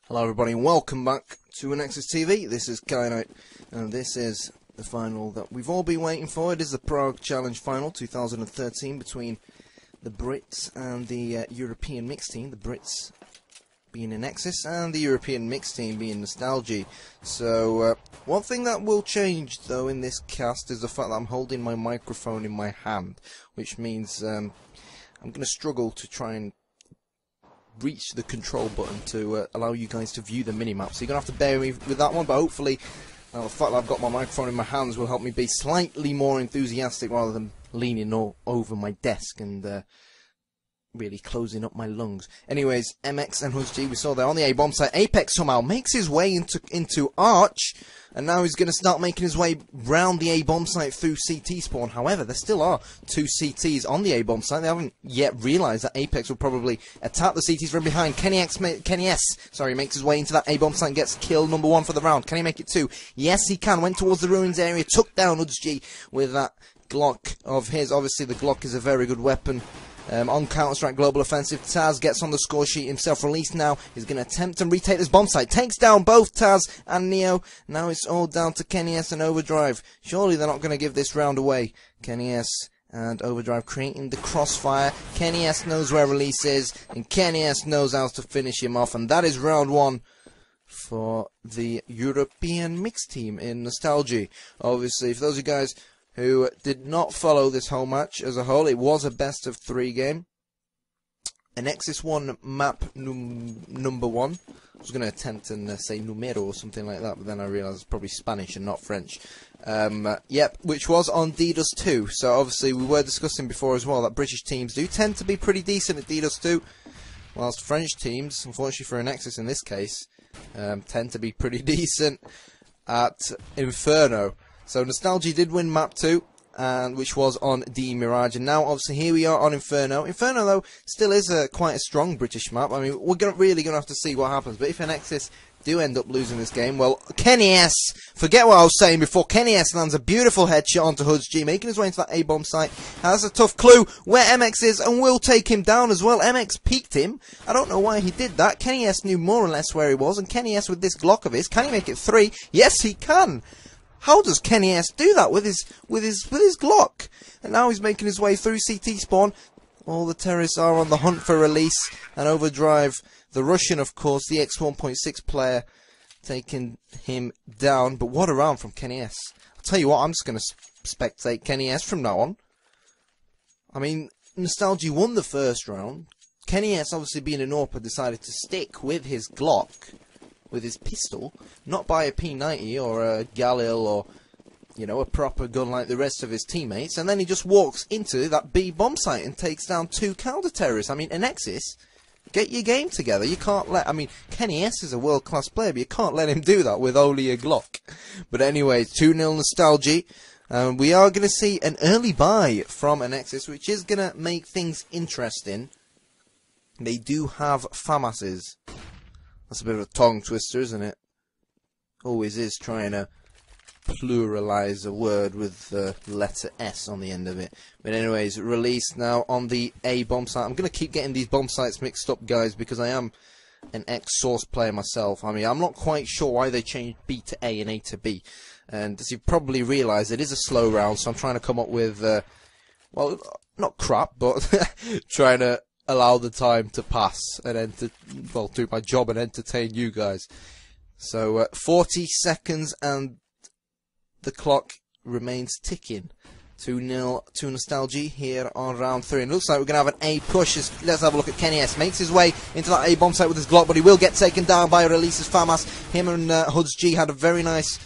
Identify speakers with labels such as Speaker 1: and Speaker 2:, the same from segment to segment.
Speaker 1: Hello everybody and welcome back to ANEXIS TV. This is Knight and this is the final that we've all been waiting for. It is the Prague Challenge Final 2013 between the Brits and the European mixed team. The Brits being ANEXIS and the European mixed team being Nostalgie. So one thing that will change though in this cast is the fact that I'm holding my microphone in my hand, which means I'm going to struggle to try and reach the control button to allow you guys to view the minimap. So you're going to have to bear with me with that one, but hopefully the fact that I've got my microphone in my hands will help me be slightly more enthusiastic rather than leaning all over my desk and really closing up my lungs. Anyways, MX and HUSG, we saw there on the A-bomb site. Apex somehow makes his way into Arch, and now he's going to start making his way round the A-bomb site through CT spawn. However, there still are two CTs on the A-bomb site. They haven't yet realised that Apex will probably attack the CTs from behind. Kenny S makes his way into that A-bomb site and gets kill number 1 for the round. Can he make it 2? Yes, he can. Went towards the ruins area, took down HUSG with that Glock of his. Obviously, the Glock is a very good weapon. On Counter-Strike Global Offensive, Taz gets on the score sheet himself, released now. He's going to attempt to retake this bomb site. Takes down both Taz and Neo. Now it's all down to Kenny S and Overdrive. Surely they're not going to give this round away. Kenny S and Overdrive creating the crossfire. Kenny S knows where release is, and Kenny S knows how to finish him off. And that is round 1 for the European mixed team in Nostalgie. Obviously, for those of you guys who did not follow this whole match as a whole, it was a best of 3 game. ANEXIS won map number 1. I was going to attempt and say numero or something like that, but then I realised it's probably Spanish and not French. Yep, which was on DDoS 2. So obviously we were discussing before as well that British teams do tend to be pretty decent at DDoS 2, whilst French teams, unfortunately for ANEXIS in this case, tend to be pretty decent at Inferno. So Nostalgie did win map 2, which was on D Mirage, and now obviously here we are on Inferno. Inferno though still is quite a strong British map. I mean, we're really going to have to see what happens. But if ANEXIS do end up losing this game, well, Kenny S, forget what I was saying before. Kenny S lands a beautiful headshot onto HUSG, making his way into that A-bomb site. Has a tough clue where MX is and will take him down as well. MX peeked him. I don't know why he did that. Kenny S knew more or less where he was, and Kenny S with this Glock of his, can he make it 3? Yes, he can. How does Kenny S do that with his Glock? And now he's making his way through CT spawn. All the terrorists are on the hunt for release, and Overdrive, the Russian of course, the X1.6 player, taking him down. But what a round from Kenny S. I'll tell you what, I'm just going to spectate Kenny S from now on. I mean, Nostalgie won the first round. Kenny S, obviously being an AWP, decided to stick with his Glock, with his pistol, not buy a P90 or a Galil or, you know, a proper gun like the rest of his teammates, and then he just walks into that B bomb site and takes down 2 counter-terrorists. I mean, ANEXIS, get your game together. You can't let, I mean, Kenny S is a world-class player, but you can't let him do that with only a Glock. But anyway, 2-0 Nostalgie. We are going to see an early buy from ANEXIS, which is going to make things interesting. They do have FAMASes. That's a bit of a tongue twister, isn't it? Always is trying to pluralize a word with the letter S on the end of it. But anyways, released now on the A bomb site. I'm going to keep getting these bomb sites mixed up, guys, because I am an ex-Source player myself. I mean, I'm not quite sure why they changed B to A and A to B. And as you probably realise, it is a slow round, so I'm trying to come up with, well, not crap, but trying to allow the time to pass and do my job and entertain you guys. So 40 seconds and the clock remains ticking. 2-0 to Nostalgie here on round 3. And it looks like we're going to have an A push. Let's have a look at Kenny S. Makes his way into that A bomb site with his Glock, but he will get taken down by Release's FAMAS. Him and HUSG had a very nice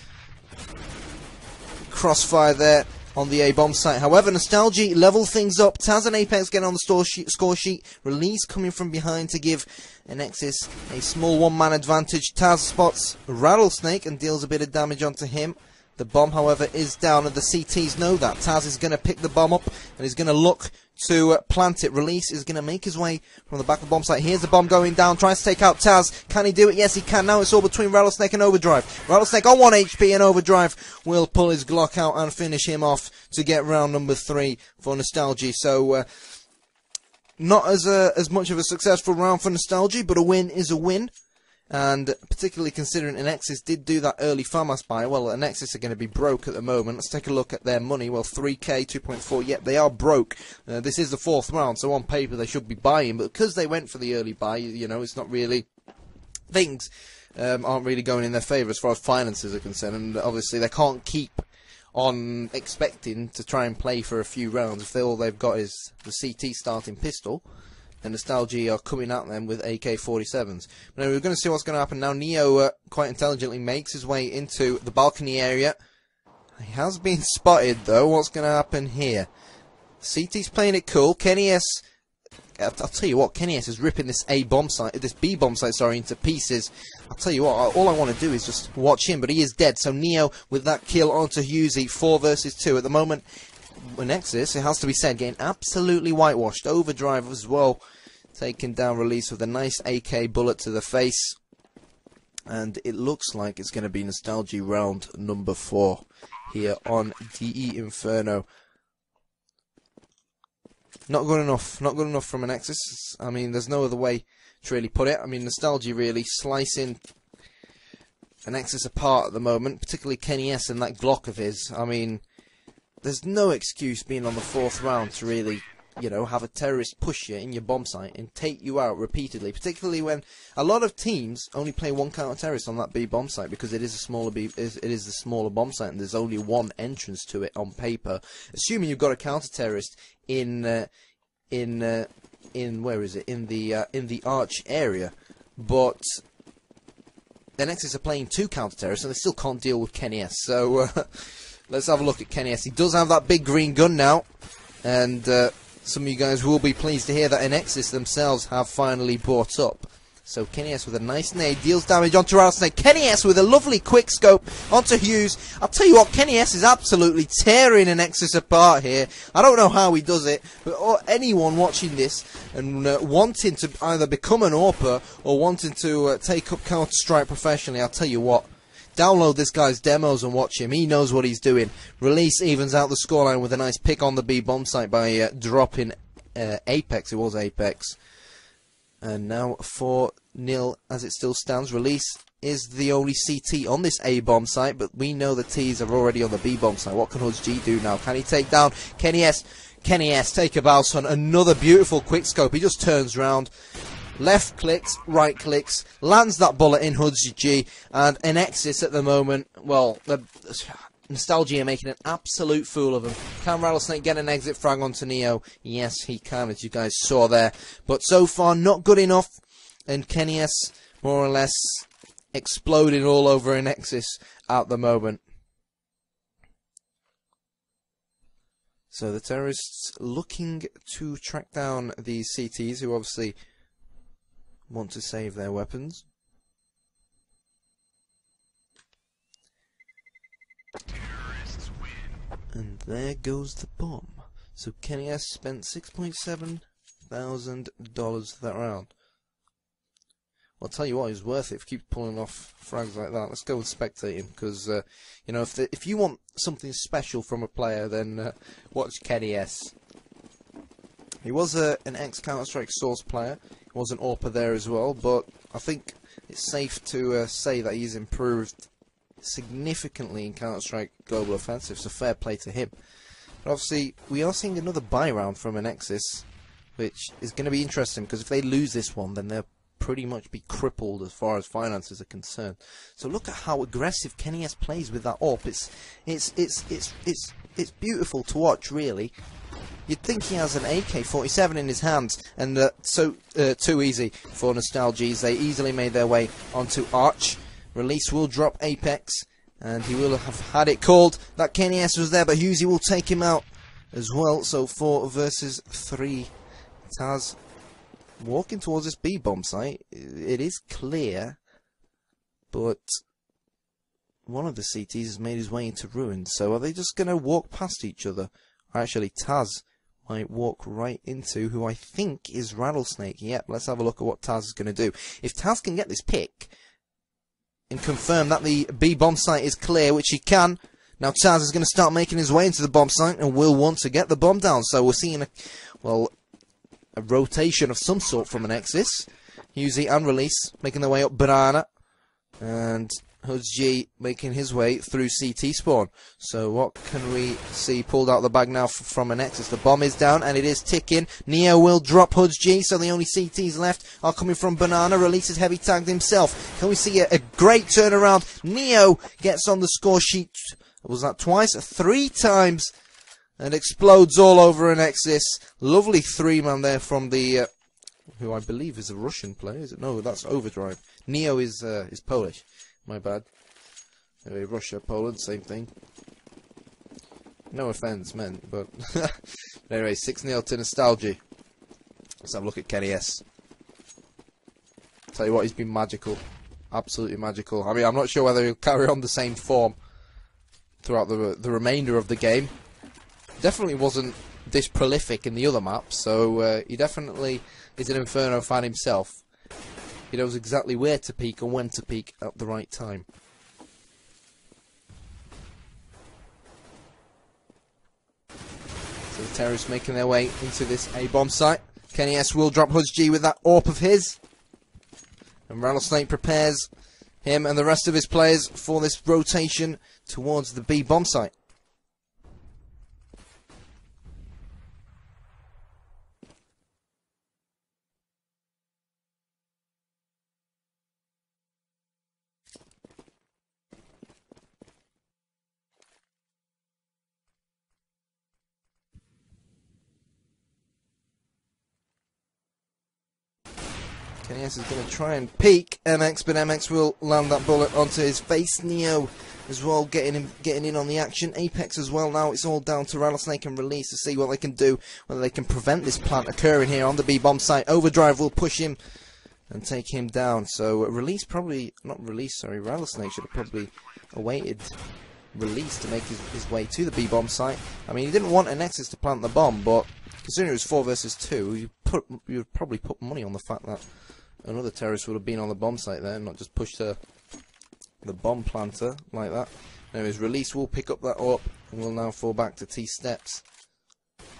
Speaker 1: crossfire there on the A-bomb site. However, Nostalgie level things up. Taz and Apex getting on the score sheet. Release coming from behind to give ANEXIS a small 1-man advantage. Taz spots Rattlesnake and deals a bit of damage onto him. The bomb, however, is down, and the CTs know that. Taz is going to pick the bomb up, and he's going to look to plant it. Release is going to make his way from the back of the bomb site. Here's the bomb going down, tries to take out Taz. Can he do it? Yes, he can. Now it's all between Rattlesnake and Overdrive. Rattlesnake on 1 HP, and Overdrive will pull his Glock out and finish him off to get round number 3 for Nostalgie. So, not as much of a successful round for Nostalgie, but a win is a win. And particularly considering ANEXIS did do that early farmhouse buy, well, ANEXIS are going to be broke at the moment. Let's take a look at their money. Well, 3k, 2.4, yep, they are broke. This is the 4th round, so on paper they should be buying, but because they went for the early buy, you know, it's not really... Things aren't really going in their favour as far as finances are concerned, and obviously they can't keep on expecting to try and play for a few rounds if all they've got is the CT starting pistol, and Nostalgie are coming at them with AK-47s. But anyway, we're going to see what's going to happen now. Neo quite intelligently makes his way into the balcony area. He has been spotted though. What's going to happen here? CT's playing it cool. Kenny S... I'll tell you what, Kenny S is ripping this B bomb site, sorry, into pieces. I'll tell you what, all I want to do is just watch him, but he is dead. So Neo with that kill onto Husey, 4 versus 2 at the moment. ANEXIS, it has to be said, getting absolutely whitewashed. Overdrive as well, taking down Release with a nice AK bullet to the face. And it looks like it's going to be Nostalgie round number 4 here on DE Inferno. Not good enough from ANEXIS. I mean, there's no other way to really put it. I mean, Nostalgie really slicing ANEXIS apart at the moment, particularly Kenny S and that Glock of his. I mean, there's no excuse being on the 4th round to really, you know, have a terrorist push you in your bomb site and take you out repeatedly, particularly when a lot of teams only play one counter-terrorist on that B bomb site because it is a smaller it is the smaller bomb site and there's only one entrance to it on paper. Assuming you've got a counter-terrorist in where is it? In the arch area, but ANEXIS are playing 2 counter-terrorists and they still can't deal with Kenny S. So let's have a look at Kenny S. He does have that big green gun now, and some of you guys will be pleased to hear that ANEXIS themselves have finally bought up. So Kenny S with a nice nade deals damage onto Rattlesnake. Kenny S with a lovely quick scope onto Hughes. I'll tell you what, Kenny S is absolutely tearing ANEXIS apart here. I don't know how he does it, but anyone watching this and wanting to either become an AWPer or wanting to take up Counter-Strike professionally, I'll tell you what. Download this guy's demos and watch him. He knows what he's doing. Release evens out the scoreline with a nice pick on the B bomb site by dropping Apex. It was Apex. And now 4-0 as it still stands. Release is the only CT on this A bomb site, but we know the T's are already on the B bomb site. What can Hudge G do now? Can he take down Kenny S? Kenny S, take a bounce on another beautiful quick scope. He just turns round. Left clicks, right clicks, lands that bullet in Hudge G, and ANEXIS at the moment, well, Nostalgie are making an absolute fool of him. Can Rattlesnake get an exit frag onto Neo? Yes, he can, as you guys saw there. But so far, not good enough, and Kenny S, more or less, exploding all over ANEXIS at the moment. So the terrorists looking to track down these CTs, who obviously want to save their weapons. And there goes the bomb. So Kenny S spent $6,700 for that round. Well, I'll tell you what, it was worth it if you keep pulling off frags like that. Let's go and spectate him, because you know, if you want something special from a player, then watch Kenny S. He was an ex-Counter-Strike Source player. He was an AWPer there as well, but I think it's safe to say that he's improved significantly in Counter-Strike Global Offensive, so fair play to him. But obviously, we are seeing another buy round from ANEXIS, which is going to be interesting, because if they lose this one, then they'll pretty much be crippled as far as finances are concerned. So look at how aggressive Kenny S plays with that AWP. It's beautiful to watch, really. You'd think he has an AK-47 in his hands, and so too easy for Nostalgies. They easily made their way onto Arch. Release will drop Apex, and he will have had it called that Kenny S was there, but Husey will take him out as well. So 4 versus 3. Taz walking towards this B bomb site. It is clear, but one of the CTs has made his way into ruins. So are they just going to walk past each other? Or actually, Taz might walk right into who I think is Rattlesnake. Yep, let's have a look at what Taz is going to do. If Taz can get this pick and confirm that the B bomb site is clear, which he can, now Taz is going to start making his way into the bomb site and will want to get the bomb down. So we're seeing a rotation of some sort from ANEXIS. Husey and Release making their way up Banana. And HUDG making his way through CT spawn. So what can we see pulled out of the bag now from ANEXIS? The bomb is down and it is ticking. Neo will drop HUDG, so the only CTs left are coming from Banana. Releases heavy tagged himself. Can we see a great turnaround? Neo gets on the score sheet. Was that twice? 3 times. And explodes all over ANEXIS. Lovely 3-man there from the who I believe is a Russian player. Is it? No, that's Overdrive. Neo is Polish. My bad. Anyway, Russia, Poland, same thing. No offence meant, but anyway, 6-0 to Nostalgie. Let's have a look at Kenny S. Tell you what, he's been magical. Absolutely magical. I mean, I'm not sure whether he'll carry on the same form throughout the remainder of the game. Definitely wasn't this prolific in the other maps, so he definitely is an Inferno fan himself. He knows exactly where to peek and when to peek at the right time. So the terrorists making their way into this A-bomb site. Kenny S will drop HUDG with that AWP of his. And Rattlesnake prepares him and the rest of his players for this rotation towards the B-bomb site. Kenny S is going to try and peek MX, but MX will land that bullet onto his face. Neo as well getting in on the action. Apex as well. Now it's all down to Rattlesnake and Release to see what they can do, whether they can prevent this plant occurring here on the B-bomb site. Overdrive will push him and take him down. So Release probably, not Release, sorry, Rattlesnake should have probably awaited Release to make his way to the B-bomb site. I mean, he didn't want ANEXIS to plant the bomb, but considering it was 4 versus 2, you'd probably put money on the fact that another terrorist would have been on the bomb site there and not just pushed the bomb planter like that. Anyways, Release will pick up that up and will now fall back to T-steps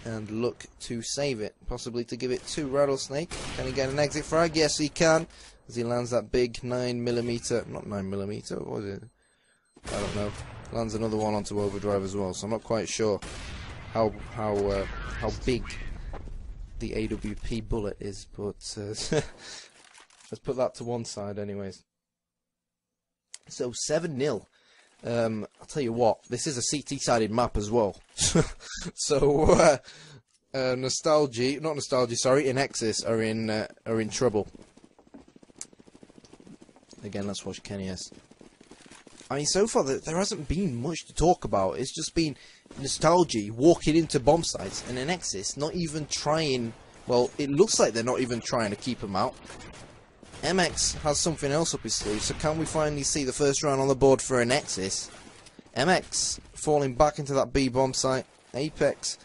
Speaker 1: and look to save it, possibly to give it to Rattlesnake. Can he get an exit frag? Yes, he can, as he lands that big 9mm, not 9mm, what was it? I don't know. Lands another one onto Overdrive as well, so I'm not quite sure how big the AWP bullet is, but let's put that to one side anyways. So 7-0. I'll tell you what, this is a CT-sided map as well. So ANEXIS are in trouble. Again, let's watch Kenny S. I mean, so far there hasn't been much to talk about. It's just been Nostalgie walking into bomb sites and ANEXIS not even trying. Well, it looks like they're not even trying to keep them out. MX has something else up his sleeve, so can we finally see the first round on the board for ANEXIS? MX falling back into that B bomb site. Apex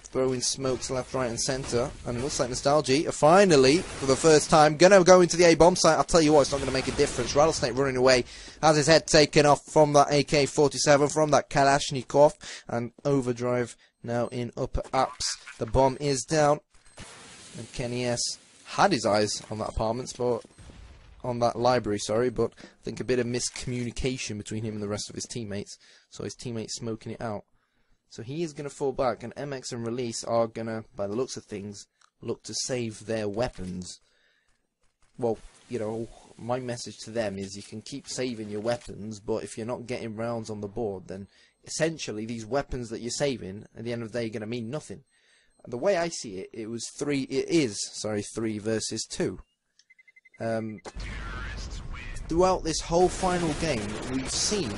Speaker 1: throwing smokes left, right and centre. And it looks like Nostalgie are finally, for the first time, going to go into the A bomb site. I'll tell you what, it's not going to make a difference. Rattlesnake running away, has his head taken off from that AK-47, from that Kalashnikov. And Overdrive now in upper apps. The bomb is down. And Kenny S had his eyes on that apartment, but on that library, sorry, but I think a bit of miscommunication between him and the rest of his teammates. So his teammates smoking it out. So he is going to fall back, and MX and Release are going to, by the looks of things, look to save their weapons. Well, you know, my message to them is you can keep saving your weapons, but if you're not getting rounds on the board, then essentially these weapons that you're saving, at the end of the day, are going to mean nothing. The way I see it, it is 3 versus 2. Throughout this whole final game, we've seen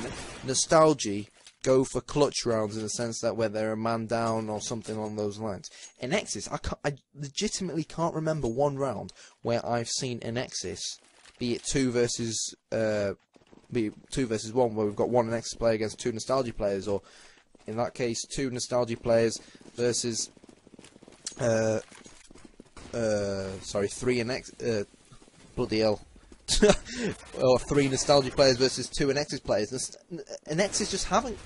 Speaker 1: Nostalgie go for clutch rounds in the sense that where they're a man down or something along those lines. ANEXIS, I legitimately can't remember one round where I've seen ANEXIS, be it 2 versus 1, where we've got one ANEXIS player against 2 Nostalgie players, or in that case 2 Nostalgie players versus 3 ANEXIS, bloody hell. Or 3 Nostalgie players versus 2 ANEXIS players. ANEXIS just haven't.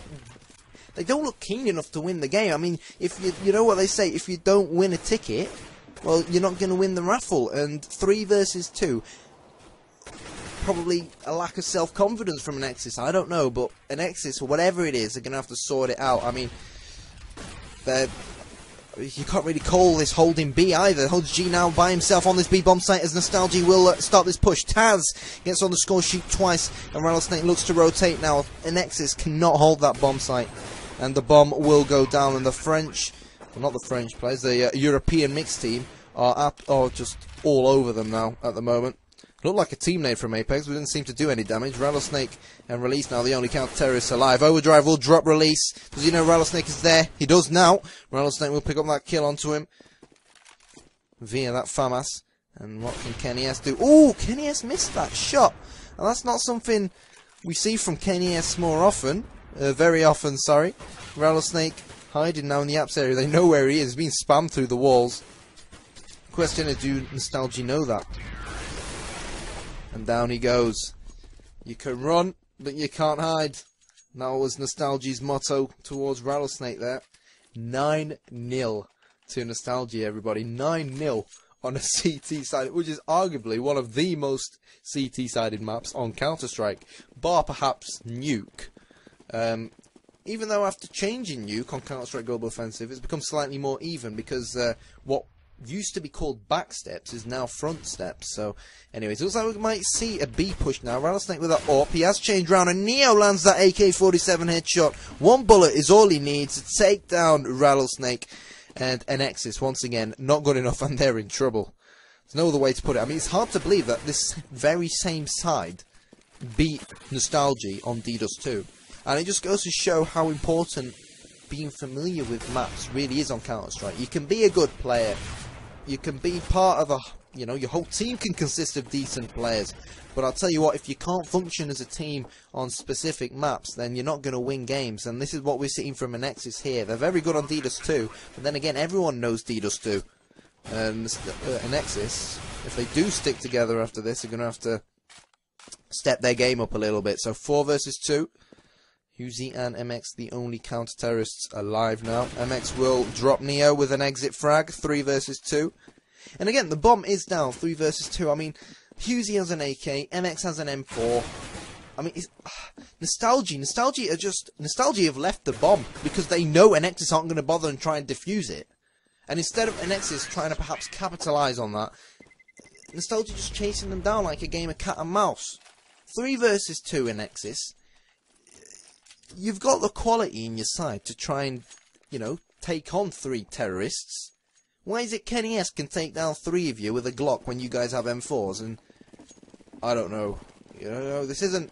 Speaker 1: They don't look keen enough to win the game. I mean, if you know what they say, if you don't win a ticket, well, you're not going to win the raffle. And 3 versus 2, probably a lack of self-confidence from ANEXIS. I don't know, but ANEXIS, or whatever it is, they're going to have to sort it out. I mean, you can't really call this holding B either. Holds G now by himself on this B bomb site as Nostalgie will start this push. Taz gets on the score sheet twice, and Rattlesnake looks to rotate now. ANEXIS cannot hold that bomb site, and the bomb will go down. And the French, well, not the French players, the European mixed team are just all over them now at the moment. Looked like a team nade from Apex, but didn't seem to do any damage. Rattlesnake and Release now the only counter-terrorists alive. Overdrive will drop Release. Does he know Rattlesnake is there? He does now. Rattlesnake will pick up that kill onto him via that FAMAS. And what can Kenny S do? Ooh, Kenny S missed that shot. And that's not something we see from Kenny S more often. Very often, sorry. Rattlesnake hiding now in the apps area. They know where he is. He's being spammed through the walls. Question is, do Nostalgie know that? And down he goes. You can run, but you can't hide. That was Nostalgie's motto towards Rattlesnake there. 9-0 to Nostalgie, everybody. 9-0 on a CT side, which is arguably one of the most CT-sided maps on Counter-Strike, bar perhaps Nuke. Even though after changing Nuke on Counter-Strike Global Offensive, it's become slightly more even because what used to be called back steps is now front steps. So anyways, it looks like we might see a B push now. Rattlesnake with that AWP. He has changed round, and Neo lands that AK-47 headshot. 1 bullet is all he needs to take down Rattlesnake. And ANEXIS, once again, not good enough, and they're in trouble. There's no other way to put it. I mean, it's hard to believe that this very same side beat Nostalgie on DDoS 2. And it just goes to show how important being familiar with maps really is on Counter-Strike. You can be a good player. You can be part of a, you know, your whole team can consist of decent players. But I'll tell you what, if you can't function as a team on specific maps, then you're not going to win games. And this is what we're seeing from ANEXIS here. They're very good on DDoS 2, but then again, everyone knows DDoS 2. And ANEXIS, if they do stick together after this, they're going to have to step their game up a little bit. So 4 versus 2. Uzi and MX, the only counter-terrorists alive now. MX will drop Neo with an exit frag, 3 versus 2. And again, the bomb is down, 3 versus 2. I mean, Uzi has an AK, MX has an M4. I mean, Nostalgie have left the bomb because they know ANEXIS aren't going to bother and try and defuse it. And instead of ANEXIS trying to perhaps capitalise on that, Nostalgie just chasing them down like a game of cat and mouse. 3 versus 2 ANEXIS. You've got the quality in your side to try and, you know, take on 3 terrorists. Why is it Kenny S can take down 3 of you with a Glock when you guys have M4s? And I don't know. You know, this isn't,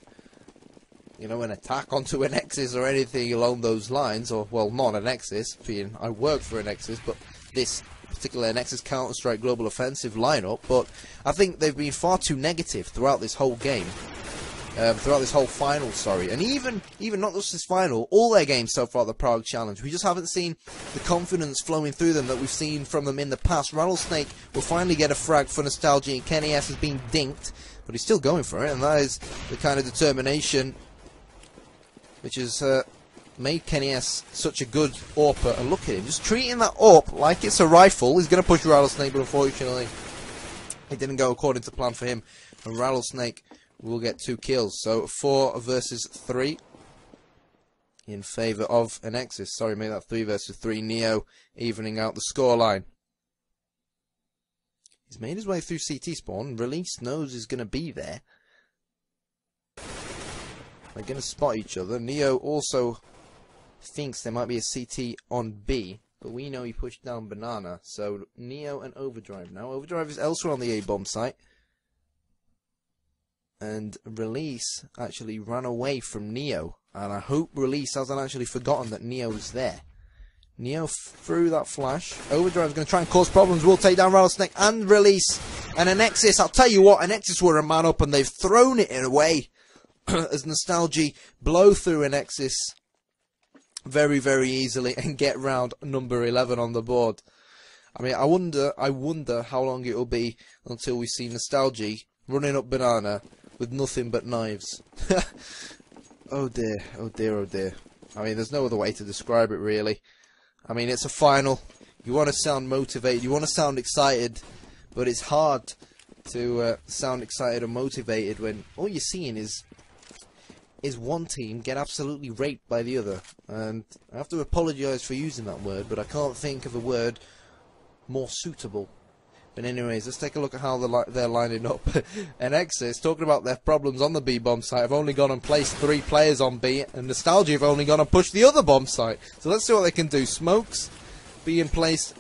Speaker 1: you know, an attack onto ANEXIS or anything along those lines. Or, well, not ANEXIS, being I work for ANEXIS, but this particular ANEXIS Counter-Strike Global Offensive lineup. But I think they've been far too negative throughout this whole game. Throughout this whole final, sorry. And even not just this final, all their games so far at the Prague Challenge. We just haven't seen the confidence flowing through them that we've seen from them in the past. Rattlesnake will finally get a frag for Nostalgie, and Kenny S has been dinked, but he's still going for it, and that is the kind of determination which has made Kenny S such a good AWPer. And look at him, just treating that AWP like it's a rifle. He's going to push Rattlesnake, but unfortunately it didn't go according to plan for him, and Rattlesnake will get 2 kills. So 4 versus 3 in favour of ANEXIS. Sorry, made that 3 versus 3. Neo evening out the scoreline. He's made his way through CT spawn. Release knows he's going to be there. They're going to spot each other. Neo also thinks there might be a CT on B, but we know he pushed down Banana. So Neo and Overdrive now. Overdrive is elsewhere on the A-bomb site. And Release actually ran away from Neo. And I hope Release hasn't actually forgotten that Neo is there. Neo threw that flash. Overdrive's going to try and cause problems. Will take down Rattlesnake and Release. And ANEXIS, I'll tell you what, ANEXIS were a man up and they've thrown it away. As Nostalgie blow through ANEXIS very, very easily and get round number 11 on the board. I mean, I wonder how long it will be until we see Nostalgie running up Banana with nothing but knives. Oh dear, oh dear, oh dear. I mean, there's no other way to describe it, really. I mean, it's a final. You want to sound motivated, you want to sound excited, but it's hard to sound excited or motivated when all you're seeing is one team get absolutely raped by the other. And I have to apologise for using that word, but I can't think of a word more suitable. But anyways, let's take a look at how they're lining up. ANEXIS, talking about their problems on the B bomb site, have only gone and placed 3 players on B, and Nostalgie have only gone and pushed the other bomb site. So let's see what they can do. Smokes being placed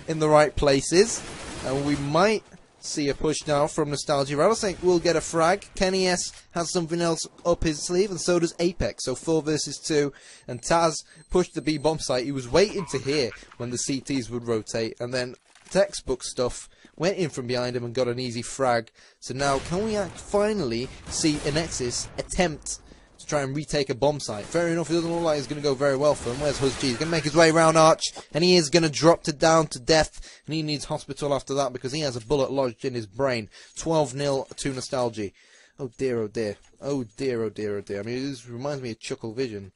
Speaker 1: in the right places, and we might see a push now from Nostalgie. Rattlesnake will get a frag. Kenny S has something else up his sleeve, and so does Apex. So 4 versus 2, and Taz pushed the B bomb site. He was waiting to hear when the CTs would rotate, and then textbook stuff went in from behind him and got an easy frag. So now, can we finally see ANEXIS attempt to try and retake a bomb site? Fair enough, it doesn't look like it's going to go very well for him. Where's HuzG? He's going to make his way around Arch, and he is going to drop down to death, and he needs hospital after that because he has a bullet lodged in his brain. 12-0 to Nostalgie. Oh dear, oh dear. Oh dear, oh dear, oh dear. I mean, this reminds me of Chuckle Vision.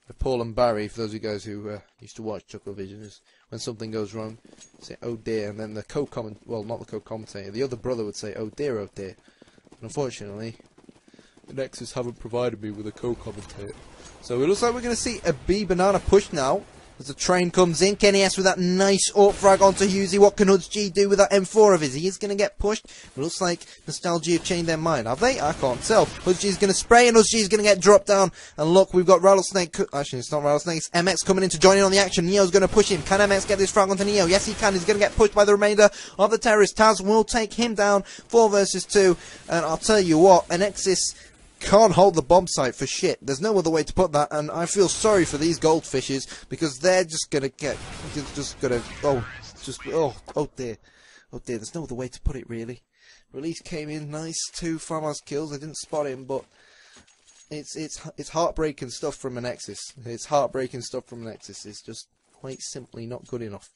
Speaker 1: With Paul and Barry, for those of you guys who used to watch Chuckle Vision, is when something goes wrong, say, oh dear, and then the well, not the co-commentator, the other brother would say, oh dear, oh dear. And unfortunately, the ANEXIS haven't provided me with a co-commentator. So it looks like we're going to see a B banana push now. As the train comes in, Kenny S with that nice AWP frag onto Husey. What can HuzG do with that M4 of his? He is going to get pushed. It looks like Nostalgie have changed their mind. Have they? I can't tell. HuzG is going to spray, and HuzG is going to get dropped down. And look, we've got Rattlesnake. Actually, it's not Rattlesnake. It's MX coming in to join in on the action. Neo's going to push him. Can MX get this frag onto Neo? Yes, he can. He's going to get pushed by the remainder of the terrorists. Taz will take him down. 4 versus 2. And I'll tell you what, ANEXIS can't hold the bomb site for shit. There's no other way to put that, and I feel sorry for these goldfishes because they're just gonna get, oh dear, there's no other way to put it really. Release came in nice, 2 farmhouse kills. I didn't spot him, but it's heartbreaking stuff from ANEXIS. It's heartbreaking stuff from ANEXIS. It's just quite simply not good enough.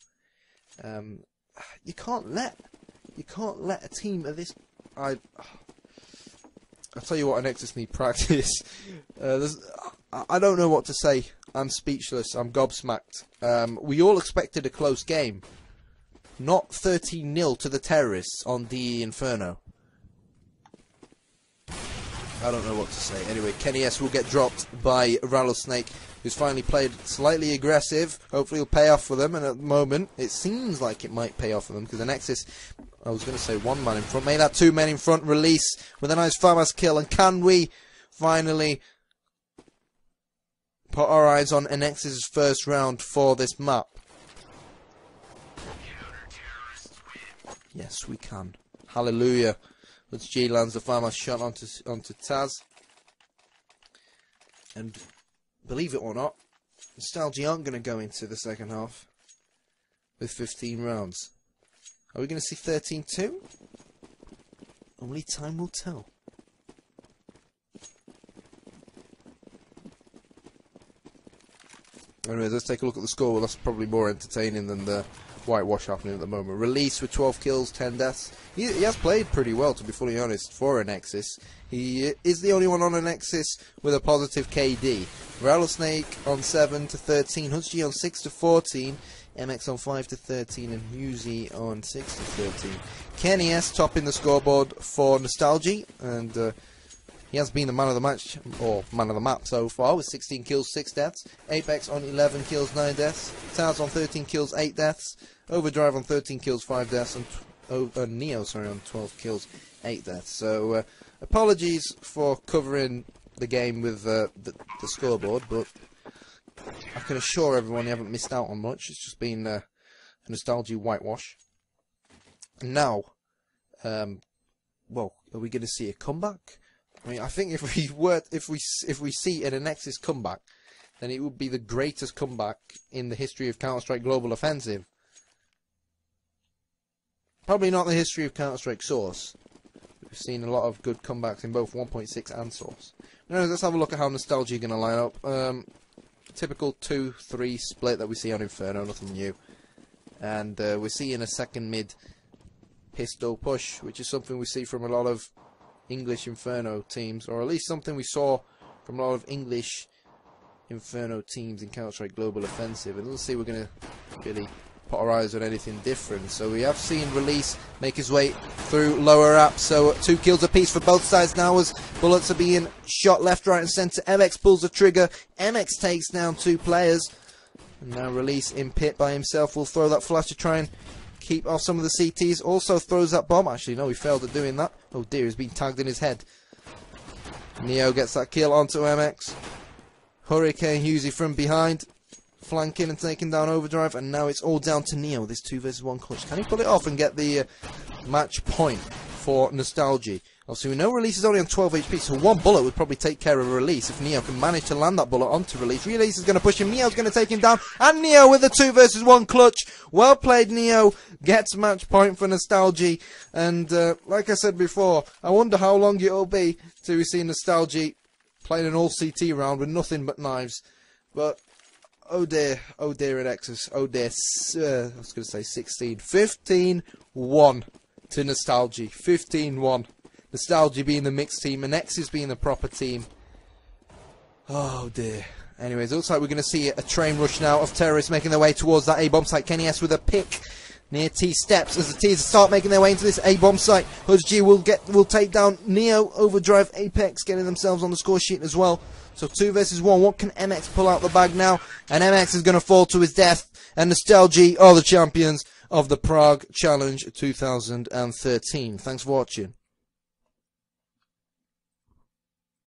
Speaker 1: You can't let a team of this. I'll tell you what, ANEXIS need practice. I don't know what to say. I'm speechless. I'm gobsmacked. We all expected a close game. Not 13-0 to the terrorists on the Inferno. I don't know what to say. Anyway, Kenny S will get dropped by Rattlesnake, who's finally played slightly aggressive. Hopefully it'll pay off for them, and at the moment, it seems like it might pay off for them, because ANEXIS, I was going to say 1 man in front, made that 2 men in front, Release with a nice farmhouse kill, and can we finally put our eyes on ANEXIS' first round for this map? Yes, we can. Hallelujah. HuzG lands the farmhouse shot onto Taz. And believe it or not, Nostalgie aren't going to go into the second half with 15 rounds. Are we going to see 13-2? Only time will tell. Anyways, let's take a look at the score. Well, that's probably more entertaining than the whitewash happening at the moment. Release with 12 kills, 10 deaths. He has played pretty well, to be fully honest, for ANEXIS. He is the only one on ANEXIS with a positive KD. Rattlesnake on 7 to 13, HuzG on 6 to 14, MX on 5 to 13, and Husey on 6 to 13. Kenny S topping the scoreboard for Nostalgie, and he has been the man of the match, or man of the map so far, with 16 kills, 6 deaths. Apex on 11 kills, 9 deaths. Taz on 13 kills, 8 deaths. Overdrive on 13 kills, 5 deaths. And Neo, sorry, on 12 kills, 8 deaths. So, apologies for covering the game with the scoreboard, but I can assure everyone you haven't missed out on much. It's just been a Nostalgie whitewash. Now, well, are we going to see a comeback? I mean, I think if we see an ANEXIS comeback, then it would be the greatest comeback in the history of Counter-Strike Global Offensive. Probably not the history of Counter-Strike Source. We've seen a lot of good comebacks in both 1.6 and Source. Anyways, let's have a look at how Nostalgie are going to line up. Typical 2-3 split that we see on Inferno, nothing new. And we're seeing a second mid pistol push, which is something we see from a lot of English Inferno teams, or at least something we saw from a lot of English Inferno teams in Counter-Strike Global Offensive. And let's see, we're going to really put our eyes on anything different. So we have seen Release make his way through lower up. So 2 kills apiece for both sides now as bullets are being shot left, right and centre. MX pulls the trigger. MX takes down 2 players. And now Release in pit by himself will throw that flash to try and keep off some of the CTs. Also throws that bomb. Actually, no, he failed at doing that. Oh dear, he's been tagged in his head. Neo gets that kill onto MX. Hurricane Husey from behind, flanking and taking down Overdrive, and now it's all down to Neo. This 2 versus 1 clutch. Can he pull it off and get the match point for Nostalgie? Obviously, we know Release is only on 12 HP, so 1 bullet would probably take care of Release if Neo can manage to land that bullet onto Release. Release is going to push him. Neo's going to take him down, and Neo with the 2 versus 1 clutch. Well played, Neo. Gets match point for Nostalgie. And like I said before, I wonder how long it'll be till we see Nostalgie playing an all CT round with nothing but knives. But oh dear ANEXIS, oh dear, I was going to say 16, 15-1 to Nostalgie, 15-1. Nostalgie being the mixed team, ANEXIS being the proper team. Oh dear. Anyways, it looks like we're going to see a train rush now of terrorists making their way towards that A-bomb site. Kenny S with a pick near T steps as the T's start making their way into this A-bomb site. HUDG will take down Neo, Overdrive, Apex getting themselves on the score sheet as well. So 2 versus 1. What can MX pull out the bag now? And MX is going to fall to his death. And Nostalgie are the champions of the Prague Challenge 2013. Thanks for watching.